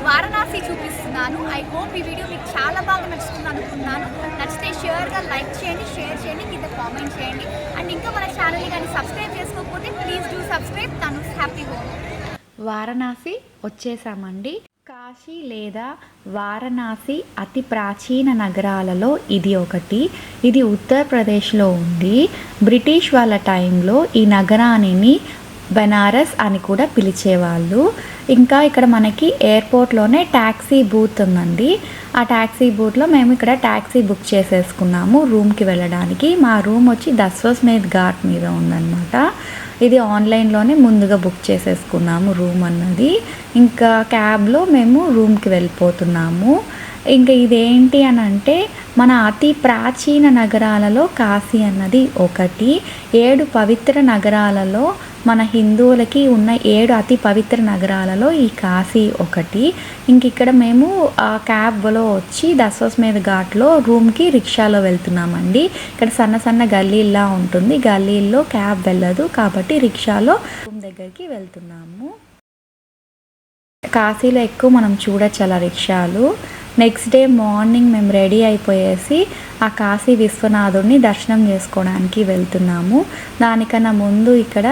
వారణాసి చూపిస్తున్నాను. I hope ఈ video మీకు చాలా బాగా నచ్చుతుంది అనుకున్నాను. నచ్చితే ష్యూర్గా లైక్ చేయండి, షేర్ చేయండి, కింద కామెంట్ చేయండి. అండ్ ఇంకా మన ఛానల్ని కానీ సబ్స్క్రైబ్ చేసుకోకపోతే ప్లీజ్ డూ సబ్స్క్రైబ్. తను హ్యాపీ హోమ్. వారణాసి వచ్చేసామండి. కాశీ లేదా వారణాసి అతి ప్రాచీన నగరాలలో ఇది ఒకటి. ఇది ఉత్తరప్రదేశ్లో ఉంది. బ్రిటిష్ వాళ్ళ టైంలో ఈ నగరాన్ని బెనారస్ అని కూడా పిలిచేవాళ్ళు. ఇంకా ఇక్కడ మనకి ఎయిర్పోర్ట్లోనే ట్యాక్సీ బూత్ ఉందండి. ఆ ట్యాక్సీ బూత్లో మేము ఇక్కడ ట్యాక్సీ బుక్ చేసేసుకున్నాము రూమ్కి వెళ్ళడానికి. మా రూమ్ వచ్చి దస్వస్మేధ్ ఘాట్ మీద ఉందన్నమాట. ఇది ఆన్లైన్లోనే ముందుగా బుక్ చేసేసుకున్నాము రూమ్ అన్నది. ఇంకా క్యాబ్లో మేము రూమ్కి వెళ్ళిపోతున్నాము. ఇంకా ఇదేంటి అని అంటే మన అతి ప్రాచీన నగరాలలో కాశీ అన్నది ఒకటి. 7 పవిత్ర నగరాలలో మన హిందువులకి ఉన్న 7 అతి పవిత్ర నగరాలలో ఈ కాశీ ఒకటి. ఇంక ఇక్కడ మేము ఆ క్యాబ్లో వచ్చి దస్వస్మేధ్ ఘాట్లో రూమ్కి రిక్షాలో వెళ్తున్నామండి. ఇక్కడ సన్న సన్న గల్లీలా ఉంటుంది. గల్లీల్లో క్యాబ్ వెళ్ళదు కాబట్టి రిక్షాలో రూమ్ దగ్గరికి వెళ్తున్నాము. కాశీలో ఎక్కువ మనం చూడొచ్చు అలా రిక్షాలు. నెక్స్ట్ డే మార్నింగ్ మేము రెడీ అయిపోయేసి ఆ కాశీ విశ్వనాథుడిని దర్శనం చేసుకోవడానికి వెళ్తున్నాము. దానికన్నా ముందు ఇక్కడ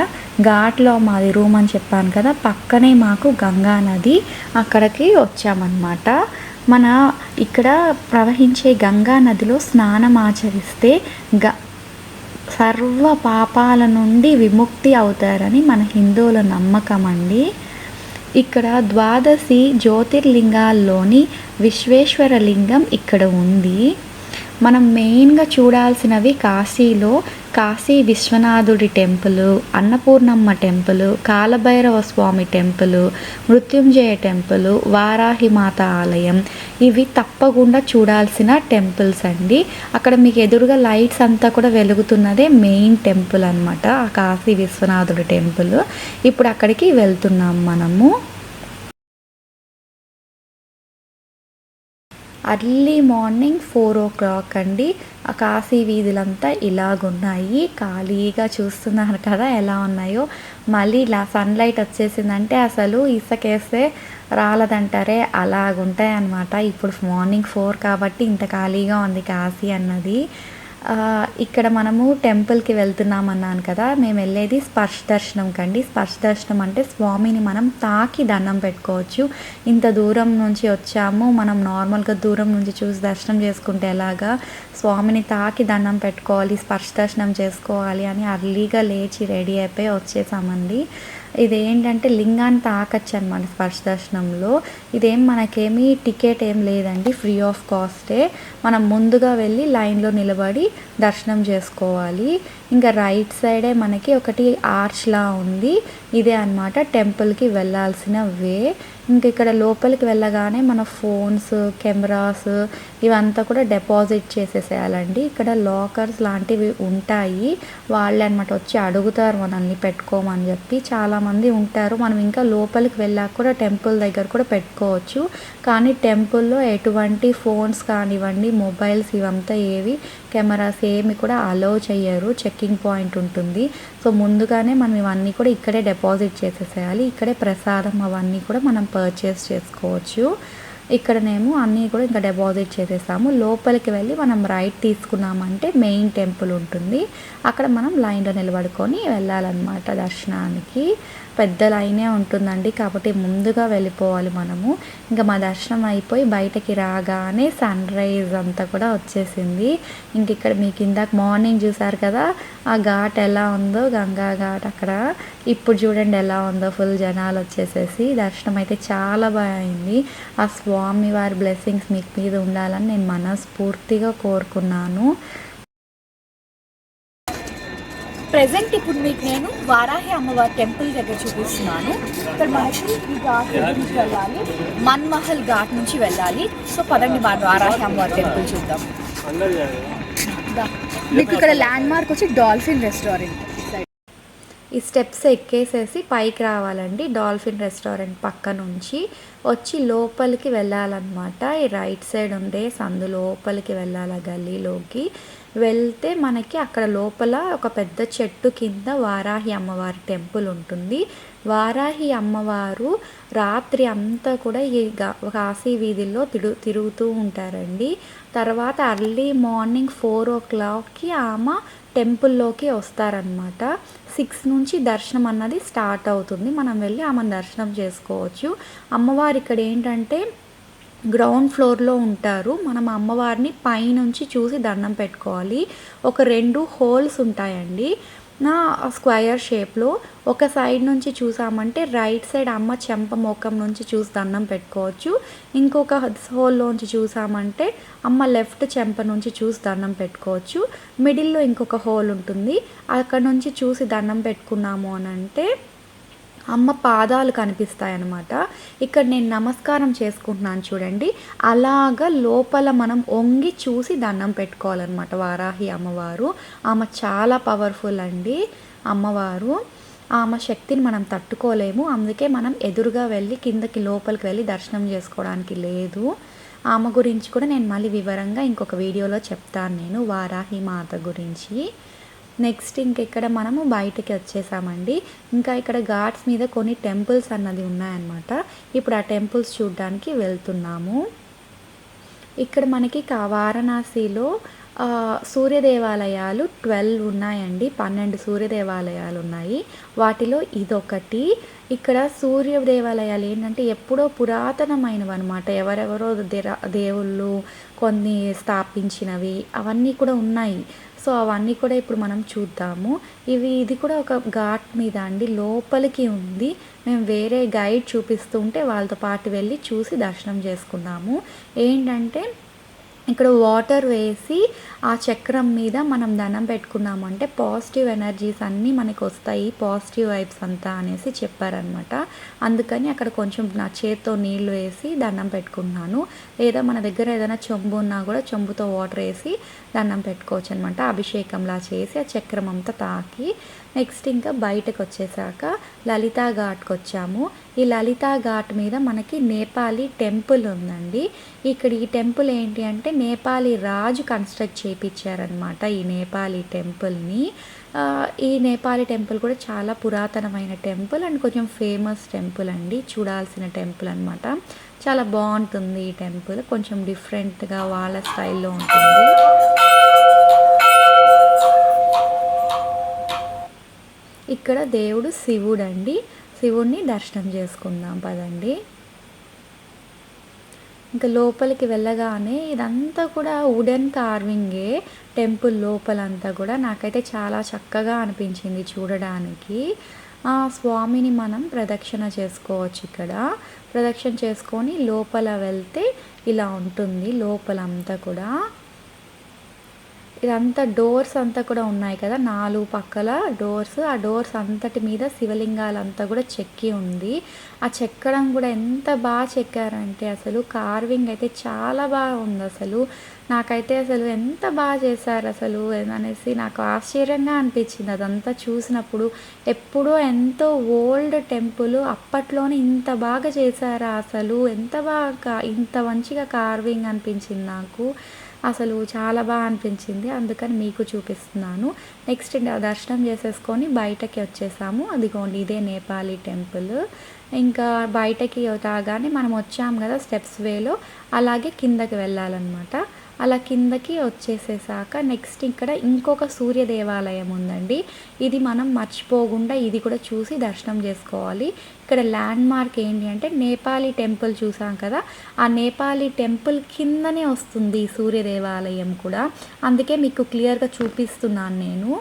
ఘాట్లో మాది రూమ్ అని చెప్పాను కదా, పక్కనే మాకు గంగా నది, అక్కడికి వచ్చామన్నమాట. మన ఇక్కడ ప్రవహించే గంగా నదిలో స్నానం ఆచరిస్తే సర్వ పాపాల నుండి విముక్తి అవుతారని మన హిందువుల నమ్మకం అండి. ఇక్కడ 12 జ్యోతిర్లింగాల్లోని విశ్వేశ్వర లింగం ఇక్కడ ఉంది. మనం మెయిన్గా చూడాల్సినవి కాశీలో కాశీ విశ్వనాథుడి టెంపుల్, అన్నపూర్ణమ్మ టెంపుల్, కాలభైరవ స్వామి టెంపుల్, మృత్యుంజయ టెంపుల్, వారాహిమాత ఆలయం. ఇవి తప్పకుండా చూడాల్సిన టెంపుల్స్ అండి. అక్కడ మీకు ఎదురుగా లైట్స్ అంతా కూడా వెలుగుతున్నదే మెయిన్ టెంపుల్ అనమాట, ఆ కాశీ విశ్వనాథుడి టెంపుల్. ఇప్పుడు అక్కడికి వెళ్తున్నాం మనము. అర్లీ మార్నింగ్ 4 o'clock అండి. ఆ కాశీ వీధులంతా ఇలాగున్నాయి. ఖాళీగా చూస్తున్నారు కదా ఎలా ఉన్నాయో. మళ్ళీ ఇలా సన్లైట్ వచ్చేసిందంటే అసలు ఇసుకేస్తే రాలదంటారే అలాగుంటాయి అన్నమాట. ఇప్పుడు మార్నింగ్ 4 కాబట్టి ఇంత ఖాళీగా ఉంది కాశీ అన్నది. ఇక్కడ మనము టెంపుల్కి వెళ్తున్నాం అన్నాను కదా, మేము వెళ్ళేది స్పర్శ దర్శనం కండి. స్పర్శ దర్శనం అంటే స్వామిని మనం తాకి దండం పెట్టుకోవచ్చు. ఇంత దూరం నుంచి వచ్చాము, మనం నార్మల్గా దూరం నుంచి చూసి దర్శనం చేసుకుంటే ఎలాగా, స్వామిని తాకి దండం పెట్టుకోవాలి, స్పర్శ దర్శనం చేసుకోవాలి అని అర్లీగా లేచి రెడీ అయిపోయి వచ్చేసామండి. ఇదేంటంటే లింగాన్ని తాకచ్చు అనమాట స్పర్శ దర్శనంలో. ఇదేం మనకేమీ టికెట్ ఏం లేదండి, ఫ్రీ ఆఫ్ కాస్టే. మనం ముందుగా వెళ్ళి లైన్లో నిలబడి దర్శనం చేసుకోవాలి. ఇంకా రైట్ సైడే మనకి ఒకటి ఆర్చ్లా ఉంది. ఇదే అన్నమాట టెంపుల్కి వెళ్ళాల్సిన వే. ఇంక ఇక్కడ లోపలికి వెళ్ళగానే మన ఫోన్స్, కెమెరాస్ ఇవంతా కూడా డిపాజిట్ చేసేసేయాలండి. ఇక్కడ లాకర్స్ లాంటివి ఉంటాయి, వాళ్ళే అనమాట వచ్చి అడుగుతారు మనల్ని పెట్టుకోమని చెప్పి. చాలామంది ఉంటారు. మనం ఇంకా లోపలికి వెళ్ళాక కూడా టెంపుల్ దగ్గర కూడా పెట్టుకోవచ్చు. కానీ టెంపుల్లో ఎటువంటి ఫోన్స్ కానివ్వండి, మొబైల్స్ ఇవంతా ఏవి, కెమెరాస్ ఏమి కూడా అలౌ చేయరు. చెక్కింగ్ పాయింట్ ఉంటుంది. సో ముందుగానే మనం ఇవన్నీ కూడా ఇక్కడే డిపాజిట్ చేసేసేయాలి. ఇక్కడే ప్రసాదం అవన్నీ కూడా మనం పర్చేస్ చేసుకోవచ్చు. ఇక్కడనేమో అన్నీ కూడా ఇంకా డిపాజిట్ చేసేసాము. లోపలికి వెళ్ళి మనం రైట్ తీసుకున్నామంటే మెయిన్ టెంపుల్ ఉంటుంది. అక్కడ మనం లైన్లో నిలబడుకొని వెళ్ళాలన్నమాట దర్శనానికి. పెద్ద లైనే ఉంటుందండి కాబట్టి ముందుగా వెళ్ళిపోవాలి మనము. ఇంకా మా దర్శనం అయిపోయి బయటకి రాగానే సన్ రైజ్ అంతా కూడా వచ్చేసింది. ఇంక ఇక్కడ మీకు ఇందాక మార్నింగ్ చూసారు కదా ఆ ఘాట్ ఎలా ఉందో, గంగా ఘాట్ అక్కడ. ఇప్పుడు చూడండి ఎలా ఉందో, ఫుల్ జనాలు వచ్చేసేసి. దర్శనం అయితే చాలా బాగా అయింది. ఆ స్వామి వారి బ్లెస్సింగ్స్ మీకు మీద ఉండాలని నేను మనస్ఫూర్తిగా కోరుకున్నాను. ప్రెజెంట్ ఇప్పుడు మీకు నేను వారాహి అమ్మవారి టెంపుల్ దగ్గర చూపిస్తున్నాను. ఇక్కడ మనకి ఈ ఘాట్ నుంచి వెళ్ళాలి, మన్మహల్ ఘాట్ నుంచి వెళ్ళాలి. సో పదండి వారాహి అమ్మవారి టెంపుల్ చూద్దాం. మీకు ఇక్కడ ల్యాండ్ మార్క్ వచ్చి డాల్ఫిన్ రెస్టారెంట్. ఈ స్టెప్స్ ఎక్కేసేసి పైకి రావాలండి. డాల్ఫిన్ రెస్టారెంట్ పక్క నుంచి వచ్చి లోపలికి వెళ్ళాలన్నమాట. ఈ రైట్ సైడ్ ఉండే సందు లోపలికి వెళ్ళాలి గల్లీలోకి. వెళ్తే మనకి అక్కడ లోపల ఒక పెద్ద చెట్టు కింద వారాహి అమ్మవారి టెంపుల్ ఉంటుంది. వారాహి అమ్మవారు రాత్రి అంతా కూడా ఈ కాశీ వీధుల్లో తిరుగుతూ ఉంటారండి. తర్వాత అర్లీ మార్నింగ్ 4 o'clockకి ఆమె టెంపుల్లోకి వస్తారనమాట. 6 నుంచి దర్శనం అన్నది స్టార్ట్ అవుతుంది. మనం వెళ్ళి ఆమెను దర్శనం చేసుకోవచ్చు. అమ్మవారు ఇక్కడ ఏంటంటే గ్రౌండ్ ఫ్లోర్లో ఉంటారు. మనం అమ్మవారిని పైనుంచి చూసి దండం పెట్టుకోవాలి. ఒక 2 హోల్స్ ఉంటాయండి స్క్వయర్ షేప్లో. ఒక సైడ్ నుంచి చూసామంటే రైట్ సైడ్ అమ్మ చెంప మోకం నుంచి చూసి దండం పెట్టుకోవచ్చు. ఇంకొక హోల్లోంచి చూసామంటే అమ్మ లెఫ్ట్ చెంప నుంచి చూసి దండం పెట్టుకోవచ్చు. మిడిల్లో ఇంకొక హోల్ ఉంటుంది. అక్కడ నుంచి చూసి దండం పెట్టుకున్నాము అని అంటే అమ్మ పాదాలు కనిపిస్తాయి అన్నమాట. ఇక్కడ నేను నమస్కారం చేసుకుంటున్నాను చూడండి. అలాగా లోపల మనం వంగి చూసి దండం పెట్టుకోవాలన్నమాట. వారాహి అమ్మవారు ఆమె చాలా పవర్ఫుల్ అండి. అమ్మవారు ఆమె శక్తిని మనం తట్టుకోలేము. అందుకే మనం ఎదురుగా వెళ్ళి కిందకి లోపలికి వెళ్ళి దర్శనం చేసుకోవడానికి లేదు. ఆమె గురించి కూడా నేను మళ్ళీ వివరంగా ఇంకొక వీడియోలో చెప్తాను నేను వారాహి మాత గురించి. నెక్స్ట్ ఇక్కడ మనము బయటకి వచ్చేసామండి. ఇంకా ఇక్కడ ఘాట్స్ మీద కొన్ని టెంపుల్స్ అన్నది ఉన్నాయన్నమాట. ఇప్పుడు ఆ టెంపుల్స్ చూడడానికి వెళ్తున్నాము. ఇక్కడ మనకి వారణాసిలో సూర్య దేవాలయాలు 12 ఉన్నాయండి. 12 సూర్య దేవాలయాలు ఉన్నాయి. వాటిలో ఇదొకటి. ఇక్కడ సూర్య దేవాలయాలు ఏంటంటే ఎప్పుడో పురాతనమైనవి అనమాట. ఎవరెవరో దేవుళ్ళు కొన్ని స్థాపించినవి అవన్నీ కూడా ఉన్నాయి. సో అవన్నీ కూడా ఇప్పుడు మనం చూద్దాము. ఇది కూడా ఒక ఘాట్ మీద అండి, లోపలికి ఉంది. మేము వేరే గైడ్ చూపిస్తుంటే వాళ్ళతో పాటు వెళ్ళి చూసి దర్శనం చేసుకున్నాము. ఏంటంటే ఇక్కడ వాటర్ వేసి ఆ చక్రం మీద మనం దండం పెట్టుకున్నామంటే పాజిటివ్ ఎనర్జీస్ అన్నీ మనకు వస్తాయి, పాజిటివ్ వైబ్స్ అంతా అనేసి చెప్పారనమాట. అందుకని అక్కడ కొంచెం నా చేత్తో నీళ్లు వేసి దండం పెట్టుకున్నాను. లేదా మన దగ్గర ఏదైనా చెంబు ఉన్నా కూడా చెంబుతో వాటర్ వేసి దండం పెట్టుకోవచ్చు అనమాట. అభిషేకంలా చేసి ఆ చక్రం అంతా తాకి నెక్స్ట్ ఇంకా బయటకు వచ్చేసాక లలితా ఘాట్కి వచ్చాము. ఈ లలితా ఘాట్ మీద మనకి నేపాలీ టెంపుల్ ఉందండి. ఇక్కడ ఈ టెంపుల్ ఏంటి అంటే నేపాలీ రాజు కన్స్ట్రక్ట్ చేయించారనమాట ఈ నేపాలీ టెంపుల్ని. ఈ నేపాలీ టెంపుల్ కూడా చాలా పురాతనమైన టెంపుల్ అండ్ కొంచెం ఫేమస్ టెంపుల్ అండి, చూడాల్సిన టెంపుల్ అనమాట. చాలా బాగుంటుంది ఈ టెంపుల్, కొంచెం డిఫరెంట్గా వాళ్ళ స్టైల్లో ఉంటుంది. ఇక్కడ దేవుడు శివుడు అండి. శివుడిని దర్శనం చేసుకుందాం పదండి. ఇంకా లోపలికి వెళ్ళగానే ఇదంతా కూడా వుడెన్ కార్వింగే టెంపుల్ లోపలంతా కూడా. నాకైతే చాలా చక్కగా అనిపించింది చూడడానికి. స్వామిని మనం ప్రదక్షిణ చేసుకోవచ్చు. ఇక్కడ ప్రదక్షిణ చేసుకొని లోపల వెళ్తే ఇలా ఉంటుంది లోపలంతా కూడా. ఇదంతా డోర్స్ అంతా కూడా ఉన్నాయి కదా, 4 పక్కల డోర్స్. ఆ డోర్స్ అంతటి మీద శివలింగాలంతా కూడా చెక్కి ఉంది. ఆ చెక్కడం కూడా ఎంత బాగా చెక్కారంటే అసలు కార్వింగ్ అయితే చాలా బాగా ఉంది. అసలు నాకైతే అసలు ఎంత బాగా చేశారు అసలు అనేసి నాకు ఆశ్చర్యంగా అనిపించింది అదంతా చూసినప్పుడు. ఎప్పుడో ఎంతో ఓల్డ్ టెంపుల్, అప్పట్లోనే ఇంత బాగా చేశారా అసలు, ఎంత బాగా ఇంత మంచిగా కార్వింగ్ అనిపించింది నాకు. అసలు చాలా బాగా అనిపించింది, అందుకని మీకు చూపిస్తున్నాను. నెక్స్ట్ దర్శనం చేసేసుకొని బయటకి వచ్చేసాము. అదిగోండి ఇదే నేపాలీ టెంపుల్. ఇంకా బయటకి రాగానే మనం వచ్చాము కదా స్టెప్స్ వేలో, అలాగే కిందకి వెళ్ళాలన్నమాట. అలా కిందకి వచ్చేసేసాక నెక్స్ట్ ఇక్కడ ఇంకొక సూర్య దేవాలయం ఉందండి. ఇది మనం మర్చిపోకుండా ఇది కూడా చూసి దర్శనం చేసుకోవాలి. ఇక్కడ ల్యాండ్ మార్క్ ఏంటి అంటే నేపాలీ టెంపుల్ చూసాం కదా, ఆ నేపాలీ టెంపుల్ కిందనే వస్తుంది సూర్య దేవాలయం కూడా. అందుకే మీకు క్లియర్గా చూపిస్తున్నాను నేను.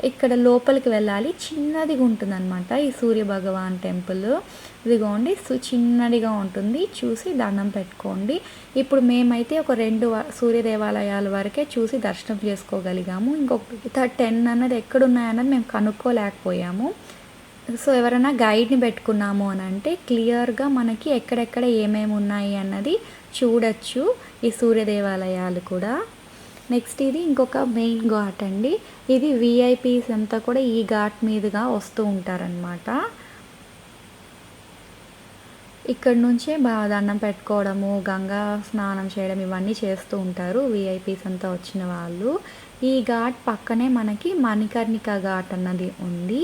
ఇక్కడ లోపలికి వెళ్ళాలి, చిన్నదిగా ఉంటుంది అనమాట ఈ సూర్య భగవాన్ టెంపుల్. ఇదిగోండి చిన్నదిగా ఉంటుంది, చూసి దండం పెట్టుకోండి. ఇప్పుడు మేమైతే ఒక 2 సూర్య దేవాలయాల వరకే చూసి దర్శనం చేసుకోగలిగాము. ఇంకొక 10 అన్నది ఎక్కడున్నాయన్నది మేము కనుక్కోలేకపోయాము. సో ఎవరైనా గైడ్ని పెట్టుకున్నాము అని అంటే క్లియర్గా మనకి ఎక్కడెక్కడ ఏమేమి ఉన్నాయి అన్నది చూడొచ్చు ఈ సూర్య దేవాలయాలు కూడా. నెక్స్ట్ ఇది ఇంకొక మెయిన్ ఘాట్ అండి. ఇది విఐపీస్ అంతా కూడా ఈ ఘాట్ మీదుగా వస్తూ ఉంటారనమాట. ఇక్కడ నుంచే బాగా దండం పెట్టుకోవడము, గంగా స్నానం చేయడం ఇవన్నీ చేస్తూ ఉంటారు విఐపీస్ అంతా వచ్చిన వాళ్ళు. ఈ ఘాట్ పక్కనే మనకి మణికర్ణిక ఘాట్ అన్నది ఉంది.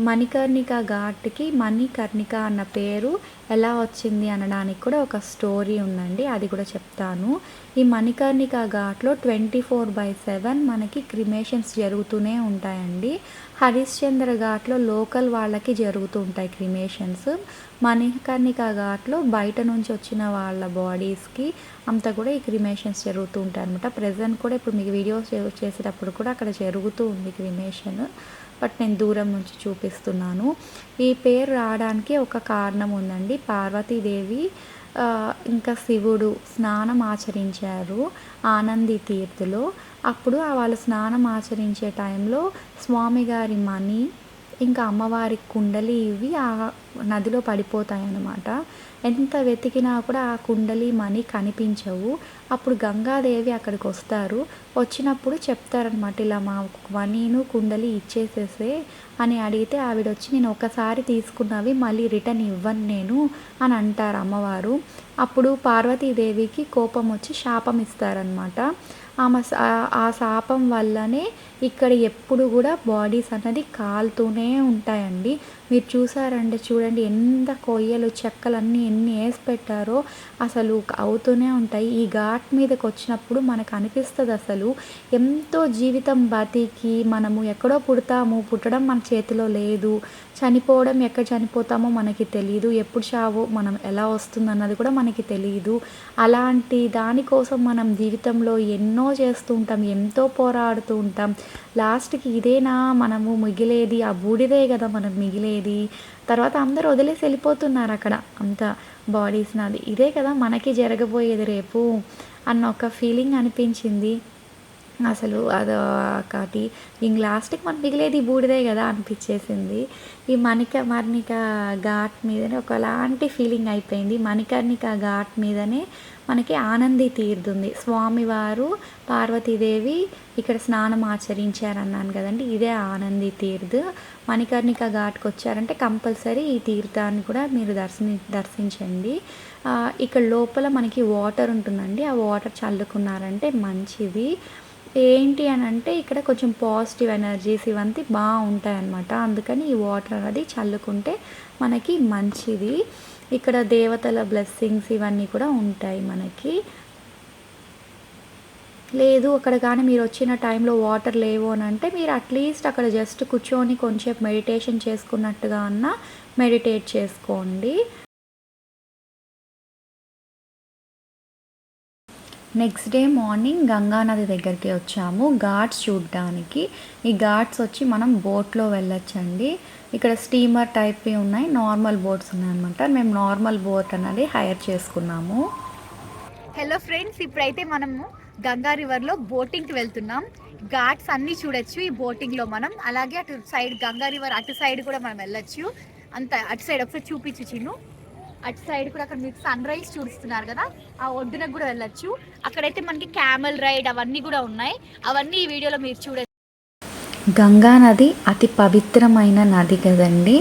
మణికర్ణిక ఘాట్కి మణికర్ణిక అన్న పేరు ఎలా వచ్చింది అనడానికి కూడా ఒక స్టోరీ ఉందండి, అది కూడా చెప్తాను. ఈ మణికర్ణిక ఘాట్లో 24/7 మనకి క్రిమేషన్స్ జరుగుతూనే ఉంటాయండి. హరిశ్చంద్ర ఘాట్లో లోకల్ వాళ్ళకి జరుగుతూ ఉంటాయి క్రిమేషన్స్. మణికర్ణిక ఘాట్లో బయట నుంచి వచ్చిన వాళ్ళ బాడీస్కి అంతా కూడా ఈ క్రిమేషన్స్ జరుగుతూ ఉంటాయి అనమాట. ప్రజెంట్ కూడా ఇప్పుడు మీకు వీడియోస్ చేసేటప్పుడు కూడా అక్కడ జరుగుతూ ఉంది క్రిమేషన్, బట్ నేను దూరం నుంచి చూపిస్తున్నాను. ఈ పేరు రావడానికి ఒక కారణం ఉందండి. పార్వతీదేవి ఇంకా శివుడు స్నానం ఆచరించారు ఆనంది తీర్థులో. అప్పుడు వాళ్ళు స్నానం ఆచరించే టైంలో స్వామిగారి మణి ఇంకా అమ్మవారి కుండలి ఇవి ఆ నదిలో పడిపోతాయి అన్నమాట. ఎంత వెతికినా కూడా ఆ కుండలి మణి కనిపించవు. అప్పుడు గంగాదేవి అక్కడికి వస్తారు. వచ్చినప్పుడు చెప్తారనమాట, ఇలా మా మణిను కుండలి ఇచ్చేసేసే అని అడిగితే ఆవిడ వచ్చి, నేను ఒకసారి తీసుకున్నవి మళ్ళీ రిటర్న్ ఇవ్వను నేను అని అంటారు అమ్మవారు. అప్పుడు పార్వతీదేవికి కోపం వచ్చి శాపం ఇస్తారనమాట. ఆ శాపం వల్లనే ఇక్కడ ఎప్పుడు కూడా బాడీస్ అన్నది కాలుతూనే ఉంటాయండి. మీరు చూసారంటే చూడండి, ఎంత కొయ్యలు చెక్కలన్నీ ఎన్ని వేసి పెట్టారో అసలు అవుతూనే ఉంటాయి. ఈ ఘాట్ మీదకి వచ్చినప్పుడు మనకు అనిపిస్తుంది అసలు ఎంతో జీవితం బతికి మనము ఎక్కడో పుడతాము, పుట్టడం మన చేతిలో లేదు, చనిపోవడం ఎక్కడ చనిపోతామో మనకి తెలియదు, ఎప్పుడు చావో మనం ఎలా వస్తుంది అన్నది కూడా మనకి తెలియదు. అలాంటి దానికోసం మనం జీవితంలో ఎన్నో చేస్తూ ఉంటాం, ఎంతో పోరాడుతూ ఉంటాం. లాస్ట్కి ఇదేనా మనము మిగిలేది, ఆ బూడిదే కదా మనం మిగిలేది. తర్వాత అందరూ వదిలేసి వెళ్ళిపోతున్నారు అక్కడ అంత బాడీస్. నాది ఇదే కదా మనకి జరగబోయేది రేపు అన్న ఒక ఫీలింగ్ అనిపించింది అసలు. అదొకటి ఇంక లాస్ట్కి మనకు మిగిలేది బూడిదే కదా అనిపించేసింది. ఈ మణికర్ణిక ఘాట్ మీదనే ఒకలాంటి ఫీలింగ్ అయిపోయింది. మణికర్ణిక ఘాట్ మీదనే మనకి ఆనంది తీరుతుంది. స్వామివారు పార్వతీదేవి ఇక్కడ స్నానం ఆచరించారన్నాను కదండి, ఇదే ఆనంది తీర్థ్. మణికర్ణిక ఘాట్కి వచ్చారంటే కంపల్సరీ ఈ తీర్థాన్ని కూడా మీరు దర్శించండి. ఇక్కడ లోపల మనకి వాటర్ ఉంటుందండి, ఆ వాటర్ చల్లుకున్నారంటే మంచిది. ఏంటి అని అంటే ఇక్కడ కొంచెం పాజిటివ్ ఎనర్జీస్ ఇవంతా బాగుంటాయి అన్నమాట. అందుకని ఈ వాటర్ అనేది చల్లుకుంటే మనకి మంచిది. ఇక్కడ దేవతల బ్లెస్సింగ్స్ ఇవన్నీ కూడా ఉంటాయి మనకి. లేదు అక్కడ కానీ మీరు వచ్చిన టైంలో వాటర్ లేవు అని అంటే మీరు అట్లీస్ట్ అక్కడ జస్ట్ కూర్చొని కొంచెం మెడిటేషన్ చేసుకున్నట్టుగా అన్నా మెడిటేట్ చేసుకోండి. నెక్స్ట్ డే మార్నింగ్ గంగానది దగ్గరికి వచ్చాము ఘాట్స్ చూడడానికి. ఈ ఘాట్స్ వచ్చి మనం బోట్లో వెళ్ళొచ్చండి. ఇక్కడ స్టీమర్ టైప్వి ఉన్నాయి, నార్మల్ బోట్స్ ఉన్నాయన్నమాట. మేము నార్మల్ బోట్ అనేది హైర్ చేసుకున్నాము. హలో ఫ్రెండ్స్, ఇప్పుడైతే మనము గంగా రివర్లో బోటింగ్కి వెళ్తున్నాం. ఘాట్స్ అన్నీ చూడొచ్చు ఈ బోటింగ్లో మనం. అలాగే అటు సైడ్ గంగా రివర్ అటు సైడ్ కూడా మనం వెళ్ళొచ్చు. అంత అటు సైడ్ ఒకసారి చూపించు చిన్ను. అటు సైడ్ కూడా అక్కడ మీకు సన్ రైజ్ చూస్తున్నారు కదా, ఆ ఒడ్డునకు కూడా వెళ్ళొచ్చు. అక్కడైతే మనకి క్యామెల్ రైడ్ అవన్నీ కూడా ఉన్నాయి. అవన్నీ ఈ వీడియోలో మీరు చూడొచ్చు. గంగా నది అతి పవిత్రమైన నది కదండి.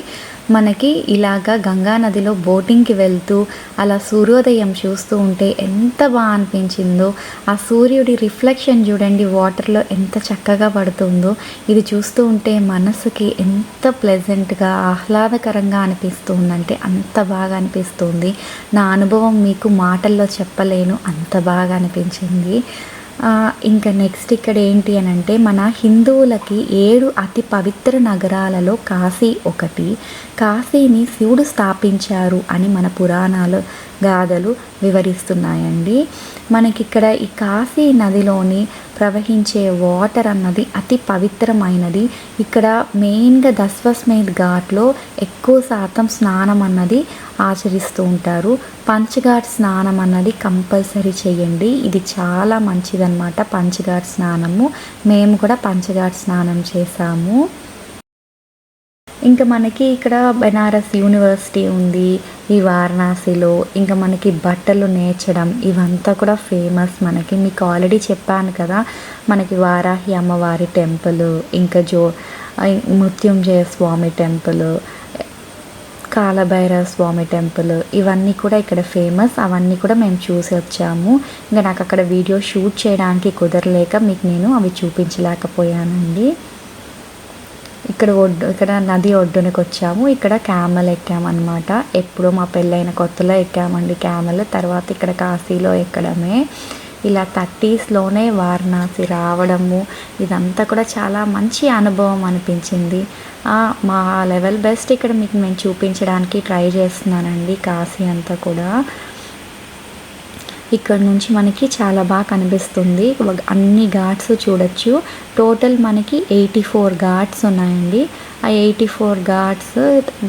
మనకి ఇలాగా గంగా నదిలో బోటింగ్కి వెళ్తూ అలా సూర్యోదయం చూస్తూ ఉంటే ఎంత బాగా అనిపించిందో. ఆ సూర్యుడి రిఫ్లెక్షన్ చూడండి వాటర్లో ఎంత చక్కగా పడుతుందో. ఇది చూస్తూ ఉంటే మనసుకి ఎంత ప్లెజెంట్గా ఆహ్లాదకరంగా అనిపిస్తుందంటే అంత బాగా అనిపిస్తుంది. నా అనుభవం మీకు మాటల్లో చెప్పలేను, అంత బాగా అనిపించింది. ఇంకా నెక్స్ట్ ఇక్కడ ఏంటి అని అంటే మన హిందువులకి 7 అతి పవిత్ర నగరాలలో కాశీ ఒకటి. కాశీని శివుడు స్థాపించారు అని మన పురాణాలు గాథలు వివరిస్తున్నాయండి. మనకిక్కడ ఈ కాశీ నదిలోని ప్రవహించే వాటర్ అన్నది అతి పవిత్రమైనది. ఇక్కడ మెయిన్గా దస్వస్మేధ్ ఘాట్లో ఎక్కువ శాతం స్నానం అన్నది ఆచరిస్తూ ఉంటారు. పంచఘాట్ స్నానం అన్నది కంపల్సరీ చేయండి, ఇది చాలా మంచిదన్నమాట పంచఘాట్ స్నానము. మేము కూడా పంచఘాట్ స్నానం చేసాము. ఇంకా మనకి ఇక్కడ బెనారస్ యూనివర్సిటీ ఉంది ఈ వారణాసిలో. ఇంకా మనకి బట్టలు నేర్చడం ఇవంతా కూడా ఫేమస్ మనకి. మీకు ఆల్రెడీ చెప్పాను కదా, మనకి వారాహి అమ్మవారి టెంపుల్, ఇంకా మృత్యుంజయ స్వామి టెంపుల్, కాలభైరవ స్వామి టెంపుల్ ఇవన్నీ కూడా ఇక్కడ ఫేమస్. అవన్నీ కూడా మేము చూసి వచ్చాము. ఇంకా నాకు అక్కడ వీడియో షూట్ చేయడానికి కుదరలేక మీకు నేను అవి చూపించలేకపోయానండి. ఇక్కడ నది ఒడ్డునకు వచ్చాము. ఇక్కడ క్యామెల్ ఎక్కామన్నమాట. ఎప్పుడో మా పెళ్ళైన కొత్తలో ఎక్కామండి క్యామెల్. తర్వాత ఇక్కడ కాశీలో ఎక్కడమే. ఇలా 30sలోనే వారణాసి రావడము ఇదంతా కూడా చాలా మంచి అనుభవం అనిపించింది. మా లెవెల్ బెస్ట్ ఇక్కడ మీకు నేను చూపించడానికి ట్రై చేస్తున్నానండి కాశీ అంతా కూడా. ఇక్కడ నుంచి మనకి చాలా బాగా కనిపిస్తుంది. అన్ని ఘాట్స్ చూడొచ్చు. టోటల్ మనకి 84 ఘాట్స్ ఉన్నాయండి. ఆ 84 ఘాట్స్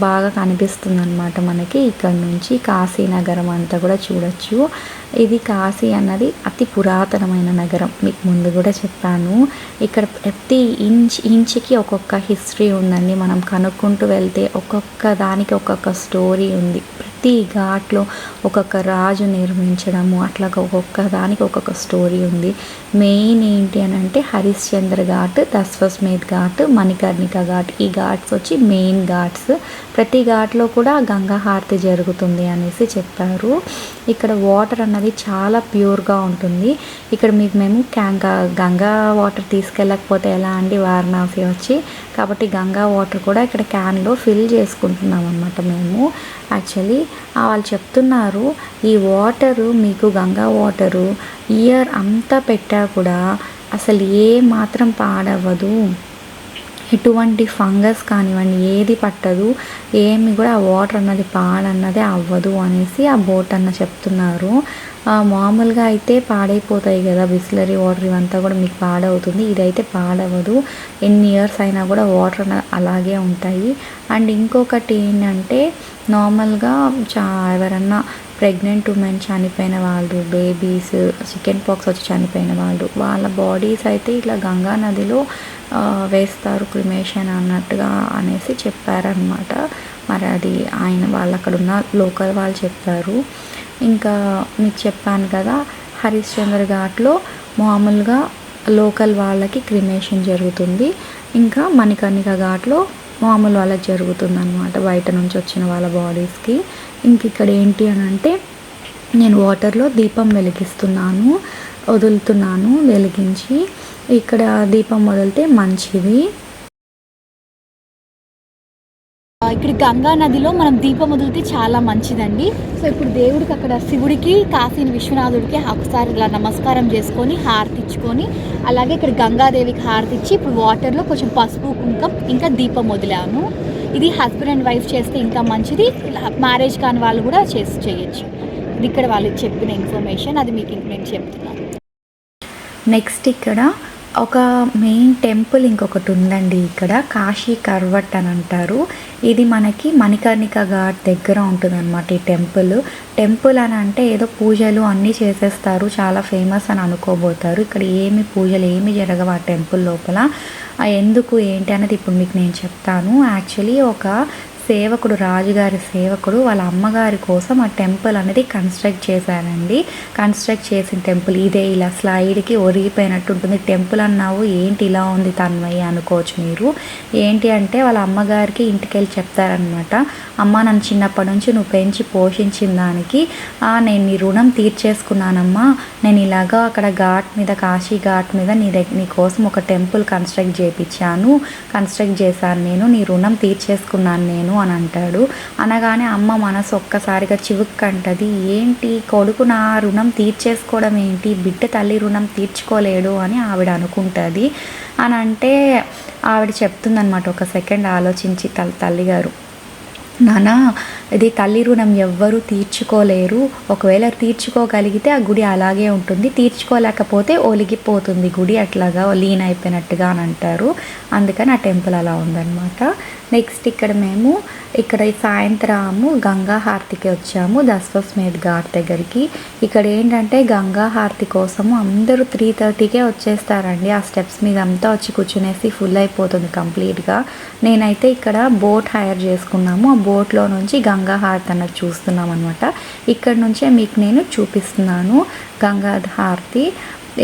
బాగా కనిపిస్తుంది అనమాట మనకి. ఇక్కడ నుంచి కాశీ నగరం అంతా కూడా చూడొచ్చు. ఇది కాశీ అన్నది అతి పురాతనమైన నగరం, మీకు ముందు కూడా చెప్పాను. ఇక్కడ ప్రతి ఇంచ్కి ఒక్కొక్క హిస్టరీ ఉందండి. మనం కనుక్కుంటూ వెళ్తే ఒక్కొక్క దానికి ఒక్కొక్క స్టోరీ ఉంది. ప్రతి ఘాట్లో ఒక్కొక్క రాజు నిర్మించడము అట్లా ఒక్కొక్క దానికి ఒక్కొక్క స్టోరీ ఉంది. మెయిన్ ఏంటి అని అంటే హరిశ్చంద్ర ఘాట్, దస్వస్మేధ్ ఘాట్, మణికర్ణిక ఘాట్, ఈ ఘాట్స్ వచ్చి మెయిన్ ఘాట్స్. ప్రతి ఘాట్లో కూడా గంగా హారతి జరుగుతుంది అనేసి చెప్పారు. ఇక్కడ వాటర్ అన్నది చాలా ప్యూర్గా ఉంటుంది. ఇక్కడ మేము గంగా వాటర్ తీసుకెళ్ళకపోతే ఎలా అండి వారణాసి వచ్చి, కాబట్టి గంగా వాటర్ కూడా ఇక్కడ క్యాన్లో ఫిల్ చేసుకుంటున్నాం అన్నమాట మేము. యాక్చువల్లీ వాళ్ళు చెప్తున్నారు ఈ వాటరు మీకు గంగా వాటరు ఇయర్ అంతా పెట్టా కూడా అసలు ఏ మాత్రం పాడవ్వదు, ఎటువంటి ఫంగస్ కానివ్వండి ఏది పట్టదు, ఏమి కూడా ఆ వాటర్ అన్నది పాడన్నదే అవ్వదు అనేసి ఆ బోట్ అన్న చెప్తున్నారు. మామూలుగా అయితే పాడైపోతాయి కదా బిస్లరీ వాటర్, ఇవంతా కూడా మీకు పాడవుతుంది. ఇదైతే పాడవదు, ఎన్ని ఇయర్స్ అయినా కూడా వాటర్ అలాగే ఉంటాయి. అండ్ ఇంకొకటి ఏంటంటే నార్మల్గా ఎవరన్నా ప్రెగ్నెంట్ ఉమెన్ చనిపోయిన వాళ్ళు, బేబీస్, చికెన్ పాక్స్ వచ్చి చనిపోయిన వాళ్ళు, వాళ్ళ బాడీస్ అయితే ఇట్లా గంగా నదిలో వేస్తారు క్రిమేషన్ అన్నట్టుగా అనేసి చెప్పారనమాట. మరి అది వాళ్ళు అక్కడ ఉన్న లోకల్ వాళ్ళు చెప్పారు. ఇంకా మీకు చెప్పాను కదా హరిశ్చంద్ర ఘాట్లో మామూలుగా లోకల్ వాళ్ళకి క్రిమేషన్ జరుగుతుంది. ఇంకా మణికర్ణిక ఘాట్లో మామూలు వాళ్ళకి జరుగుతుంది అనమాట, బయట నుంచి వచ్చిన వాళ్ళ బాడీస్కి. ఇంక ఇక్కడ ఏంటి అని అంటే నేను వాటర్లో దీపం వదులుతున్నాను వెలిగించి. ఇక్కడ దీపం వదిలితే మంచిది. ఇక్కడ గంగా నదిలో మనం దీపం వదిలితే చాలా మంచిదండి. సో ఇప్పుడు దేవుడికి అక్కడ శివుడికి, కాశీ విశ్వనాథుడికి ఒకసారి ఇలా నమస్కారం చేసుకొని హారతి ఇచ్చుకొని, అలాగే ఇక్కడ గంగాదేవికి హారతి ఇచ్చి ఇప్పుడు వాటర్లో కొంచెం పసుపు కుంకం ఇంకా దీపం వదిలాను. ఇది హస్బెండ్ అండ్ వైఫ్ చేస్తే ఇంకా మంచిది. ఇలా మ్యారేజ్ కాని వాళ్ళు కూడా చేయొచ్చు. ఇది ఇక్కడ వాళ్ళు చెప్పిన ఇన్ఫర్మేషన్, అది మీకు నేను చెప్తున్నాను. నెక్స్ట్ ఇక్కడ ఒక మెయిన్ టెంపుల్ ఇంకొకటి ఉందండి. ఇక్కడ కాశీ కర్వట్ అని అంటారు. ఇది మనకి మణికర్ణిక ఘాట్ దగ్గర ఉంటుంది అనమాట. ఈ టెంపుల్ అని అంటే ఏదో పూజలు అన్నీ చేసేస్తారు, చాలా ఫేమస్ అని అనుకోబోతారు. ఇక్కడ పూజలు ఏమి జరగవు ఆ టెంపుల్ లోపల. ఎందుకు ఏంటి అనేది ఇప్పుడు మీకు నేను చెప్తాను. యాక్చువల్లీ ఒక రాజుగారి సేవకుడు వాళ్ళ అమ్మగారి కోసం ఆ టెంపుల్ అనేది కన్స్ట్రక్ట్ చేశారండి. కన్స్ట్రక్ట్ చేసిన టెంపుల్ ఇదే, ఇలా స్లైడ్కి ఒరిగిపోయినట్టు ఉంటుంది. టెంపుల్ అన్నావు ఏంటి ఇలా ఉంది తన్మయ్య అనుకోవచ్చు మీరు. ఏంటి అంటే వాళ్ళ అమ్మగారికి ఇంటికి వెళ్ళి చెప్తారనమాట, అమ్మ నన్ను చిన్నప్పటి నుంచి నువ్వు పెంచి పోషించిన దానికి నేను నీ రుణం తీర్చేసుకున్నానమ్మా. నేను ఇలాగా అక్కడ కాశీ ఘాట్ మీద నీ కోసం ఒక టెంపుల్ కన్స్ట్రక్ట్ చేశాను నేను, నీ రుణం తీర్చేసుకున్నాను నేను అని అంటాడు. అనగానే అమ్మ మనసు ఒక్కసారిగా చివుక్కంటది. ఏంటి కొడుకు నా రుణం తీర్చేసుకోవడం ఏంటి, బిడ్డ తల్లి రుణం తీర్చుకోలేడు అని ఆవిడ అనుకుంటుంది. అని అంటే ఆవిడ చెప్తుందనమాట, ఒక సెకండ్ ఆలోచించి తల్లిగారు, నాన్న ఇది తల్లి రుణం ఎవ్వరూ తీర్చుకోలేరు, ఒకవేళ తీర్చుకోగలిగితే ఆ గుడి అలాగే ఉంటుంది, తీర్చుకోలేకపోతే ఒలిగిపోతుంది గుడి, అట్లాగా లీన్ అయిపోయినట్టుగా అని అంటారు. అందుకని ఆ టెంపుల్ అలా ఉందన్నమాట. నెక్స్ట్ ఇక్కడ సాయంత్రము గంగా హారతికి వచ్చాము, దస్వస్మేధ్ ఘాట్ దగ్గరికి. ఇక్కడ ఏంటంటే గంగా హారతి కోసము అందరూ 3:30కే వచ్చేస్తారండి. ఆ స్టెప్స్ మీద అంతా వచ్చి కూర్చునేసి ఫుల్ అయిపోతుంది కంప్లీట్గా. నేనైతే ఇక్కడ బోట్ హైర్ చేసుకున్నాము, ఆ బోట్లో నుంచి గంగా హారతి అన్నది చూస్తున్నాం అనమాట. ఇక్కడ నుంచే మీకు నేను చూపిస్తున్నాను గంగా హారతి.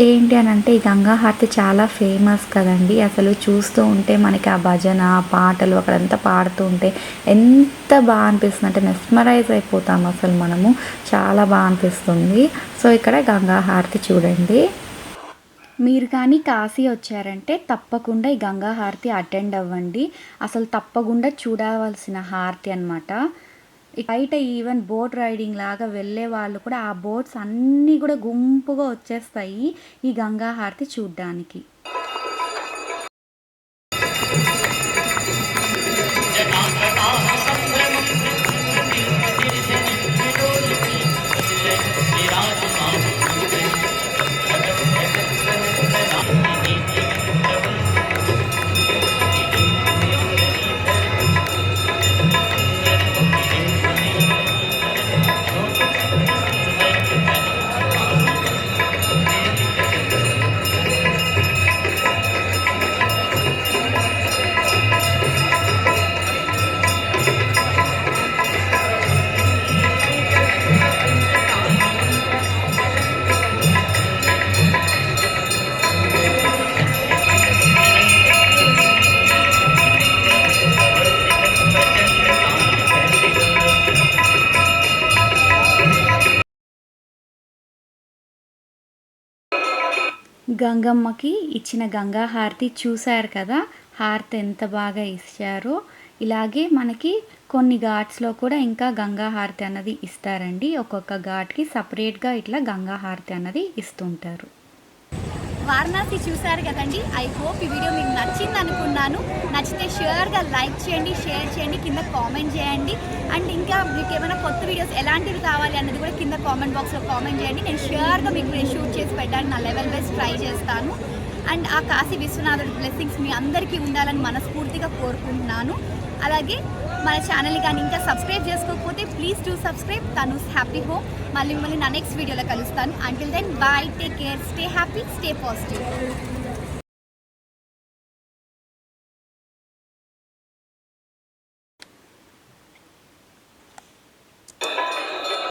ఏంటి అని అంటే ఈ గంగా హారతి చాలా ఫేమస్ కదండి. అసలు చూస్తూ ఉంటే మనకి ఆ భజన పాటలు అక్కడంతా పాడుతూ ఉంటే ఎంత బాగా అనిపిస్తుంది అంటే మెస్మరైజ్ అయిపోతాం అసలు మనము, చాలా బాగా అనిపిస్తుంది. సో ఇక్కడ గంగా హారతి చూడండి. మీరు కానీ కాశీ వచ్చారంటే తప్పకుండా ఈ గంగా హారతి అటెండ్ అవ్వండి. అసలు తప్పకుండా చూడవలసిన హారతి అనమాట. బయట ఈవెన్ బోట్ రైడింగ్ లాగా వెళ్ళే వాళ్ళు కూడా ఆ బోట్స్ అన్నీ కూడా గుంపుగా వచ్చేస్తాయి ఈ గంగా హారతి చూడ్డానికి. గంగమ్మకి ఇచ్చిన గంగా హారతి చూశారు కదా, హారతి ఎంత బాగా ఇచ్చారో. ఇలాగే మనకి కొన్ని ఘాట్స్లో కూడా ఇంకా గంగా హారతి అన్నది ఇస్తారండి. ఒక్కొక్క ఘాట్కి సపరేట్గా ఇట్లా గంగా హారతి అన్నది ఇస్తుంటారు. వారణాసి చూశారు కదండి. ఐ హోప్ ఈ వీడియో మీకు నచ్చింది అనుకున్నాను. నచ్చితే ష్యూర్గా లైక్ చేయండి, షేర్ చేయండి, కింద కామెంట్ చేయండి. అండ్ ఇంకా మీకు ఏమైనా కొత్త వీడియోస్ ఎలాంటివి కావాలి అన్నది కూడా కింద కామెంట్ బాక్స్లో కామెంట్ చేయండి. నేను ష్యూర్గా మీకు షూట్ చేసి పెట్టడానికి నా లెవెల్ బెస్ట్ ట్రై చేస్తాను. అండ్ ఆ కాశీ విశ్వనాథుడి బ్లెస్సింగ్స్ మీ అందరికీ ఉండాలని మనస్ఫూర్తిగా కోరుకుంటున్నాను. అలాగే మన ఛానల్ని కానీ ఇంకా సబ్స్క్రైబ్ చేసుకోకపోతే please do subscribe. Tanu's happy home. మళ్ళీ నా నెక్స్ట్ వీడియోలో కలుస్తాను. Until then bye, take care, stay happy, stay positive.